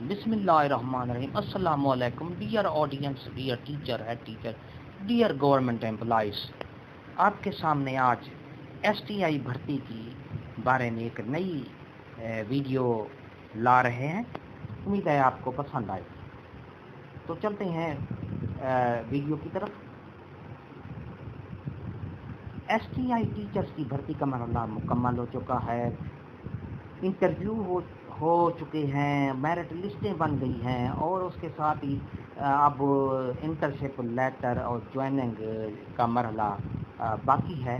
بسم اللہ الرحمن الرحیم. السلام علیکم dear audience, dear teacher, head teacher, dear government employees. آپ کے سامنے آج ایس ٹی آئی بھرتی کی بارے میں ایک نئی ویڈیو لا رہے ہیں. امید ہے آپ کو پسند آئے. تو چلتے ہیں ویڈیو کی طرف. ایس ٹی آئی ٹیچرز کی بھرتی کا مرحلہ مکمل ہو چکا ہے. انٹرویو ہو چکے ہیں, میرٹ لسٹیں بن گئی ہیں, اور اس کے ساتھ ہی اب انٹرشپ لیٹر اور جوائننگ کا مرحلہ باقی ہے.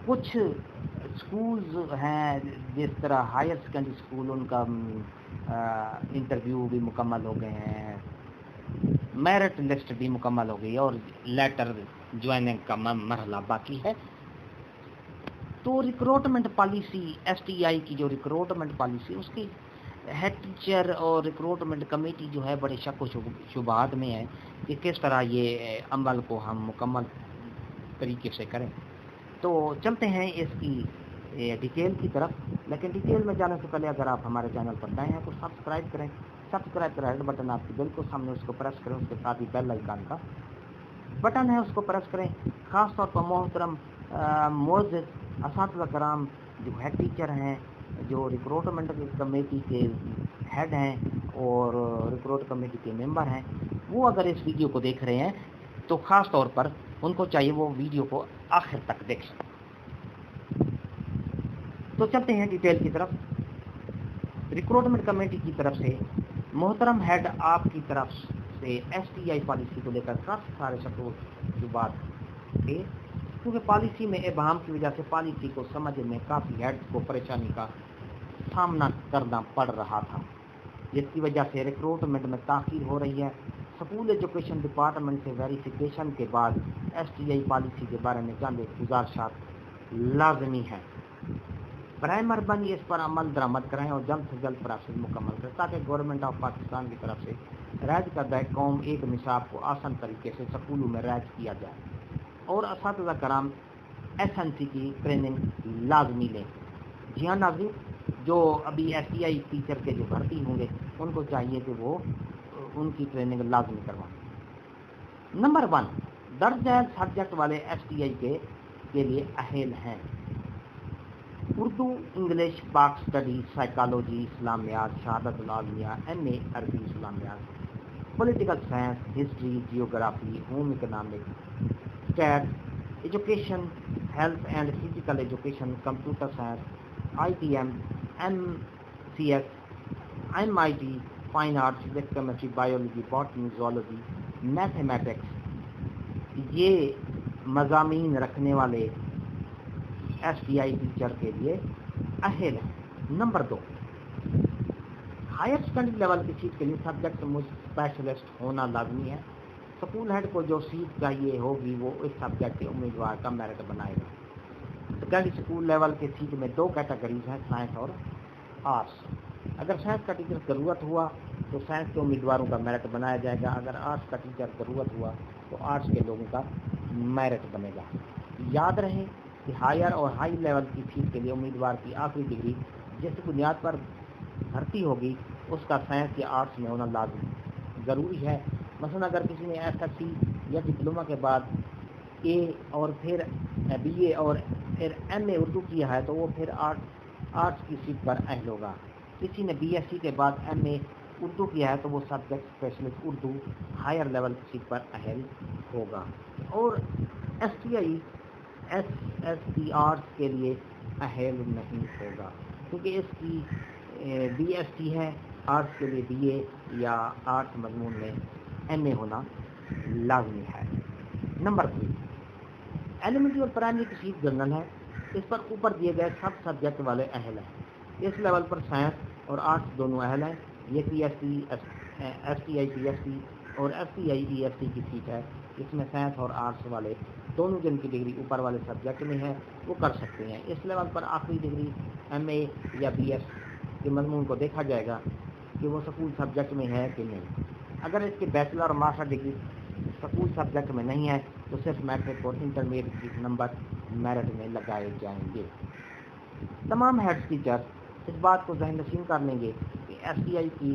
کچھ اسکولز ہیں جس طرح ہائر سیکنڈری اسکول, ان کا انٹرویو بھی مکمل ہو گئے ہیں, میرٹ لسٹ بھی مکمل ہو گئی اور لیٹر جوائننگ کا مرحلہ باقی ہے. تو ریکروٹمنٹ پالیسی, ایس ٹی آئی کی جو ریکروٹمنٹ پالیسی, اس کی ہیڈ ٹیچر اور ریکروٹمنٹ کمیٹی جو ہے بڑے شک و شبہات میں ہے کہ کس طرح یہ عمل کو ہم مکمل طریقے سے کریں. تو چلتے ہیں اس کی ڈیٹیل کی طرف. لیکن ڈیٹیل میں جانے سے پہلے اگر آپ ہمارے چینل پر نئے ہیں تو سبسکرائب کریں. سبسکرائب کا ریڈ بٹن آپ کے بالکل سامنے, اس کو پریس کریں. اس کے ساتھ ہی بیل آئیکن کا بٹن ہے, اس کو پریس کریں. خاص طور پر محترم معزز اساتذہ کرام جو ہیڈ ٹیچر ہیں, جو ریکروٹمنٹ کمیٹی کے ہیڈ ہیں اور ریکروٹ کمیٹی کے ممبر ہیں, وہ اگر اس ویڈیو کو دیکھ رہے ہیں تو خاص طور پر ان کو چاہیے وہ ویڈیو کو آخر تک دیکھیں. تو چلتے ہیں ڈیٹیل کی طرف. ریکروٹمنٹ کمیٹی کی طرف سے محترم ہیڈ, آپ کی طرف سے ایس ٹی آئی پالیسی کو لے کر کافی سارے شبہات تھے, کیونکہ پالیسی میں ابہام کی وجہ سے پالیسی کو سمجھنے میں کافی ہیڈ کو پریشانی کا سامنا کرنا پڑ رہا تھا, جس کی وجہ سے ریکروٹمنٹ میں تاخیر ہو رہی ہے. اسکول ایجوکیشن ڈپارٹمنٹ سے ویریفیکیشن کے بعد ایس ٹی آئی پالیسی کے بارے میں چند گزارشات لازمی ہیں. برائے مہربانی اس پر عمل درآمد کریں اور جلد سے جلد پروسیس مکمل کریں تاکہ گورنمنٹ آف پاکستان کی طرف سے رائج کردہ قوم ایک نصاب کو آسان طریقے سے سکولوں میں رائج کیا جائے, اور اساتذہ کرام ایس این سی کی ٹریننگ لازمی لیں. جی ہاں ناظرین, جو ابھی ایس ٹی آئی ٹیچر کے جو بھرتی ہوں گے ان کو چاہیے کہ وہ ان کی ٹریننگ لازمی کروائیں. نمبر 1, درج ذیل سبجیکٹ والے ایس ٹی آئی کے لیے اہل ہیں. Urdu, English, Pak study, psychology, اسلامیات, شہادت العلمیہ, ایم اے عربی اسلامیات, political science, history, geography, home economics, state, education, health and physical education, computer science, I T M, M C S, M I T, fine arts, physics, chemistry, biology, botany, zoology, mathematics, یہ مضامین رکھنے والے S T آئی teacher کے لیے اہل ہیں. Number 2, higher secondary level کی set کے لیے سبجیکٹ اسپیشلسٹ ہونا لازمی ہے. اسکول ہیڈ کو جو سیٹ چاہیے ہوگی وہ اس سبجیکٹ کے امیدوار کا میرٹ بنائے گا. سیکنڈری اسکول لیول کے سیٹ میں 2 کیٹیگریز ہیں, سائنس اور آرٹس. اگر سائنس کا ٹیچر ضرورت ہوا تو سائنس کے امیدواروں کا میرٹ بنایا جائے گا. اگر آرٹس کا ٹیچر ضرورت ہوا تو آرٹس کے لوگوں کا میرٹ بنے گا. یاد رہے کہ ہائر اور ہائی لیول کی سیٹ کے لیے امیدوار کی آخری ڈگری جس بنیاد پر بھرتی ہوگی اس کا سائنس یا آرٹس میں ہونا لازمی ضروری ہے. مثلا اگر کسی نے ایس ایس سی یا ڈپلومہ کے بعد اے اور پھر بی اے اور پھر ایم اے اردو کیا ہے تو وہ پھر آرٹس کی سیٹ پر اہل ہوگا. کسی نے بی ایس سی کے بعد ایم اے اردو کیا ہے تو وہ subject specialist Urdu higher level کی سیٹ پر اہل ہوگا. اور S T I S S T arts کے لیے اہل نہیں ہوگا, کیونکہ اس کی بی ایس ٹی ہے. آرٹس کے لیے بی اے یا آرٹس مضمون میں ایم اے ہونا لازمی ہے. نمبر 3, ایلیمنٹری اور پرائمری کی سیٹ جنرل ہے. اس پر اوپر دیے گئے سب سبجیکٹ والے اہل ہیں. اس لیول پر سائنس اور آرٹس دونوں اہل ہیں. یہ P S T, S T I P S T اور S T I E S T کی سیٹ ہے. اس میں سائنس اور آرٹس والے دونوں جن کی ڈگری اوپر والے سبجیکٹ میں ہے وہ کر سکتے ہیں. اس لیول پر آخری ڈگری ایم اے یا بی ایس کے مضمون کو دیکھا جائے گا کہ وہ سکول سبجیکٹ میں ہے کہ نہیں. اگر اس کے بیچلر اور ماسٹر ڈگری سکول سبجیکٹ میں نہیں ہے تو صرف میٹرک اور انٹرمیڈیٹ نمبر میرٹ میں لگائے جائیں گے. تمام ہیڈ ٹیچر اس بات کو ذہن نشین کر لیں گے کہ ایس ٹی آئی کی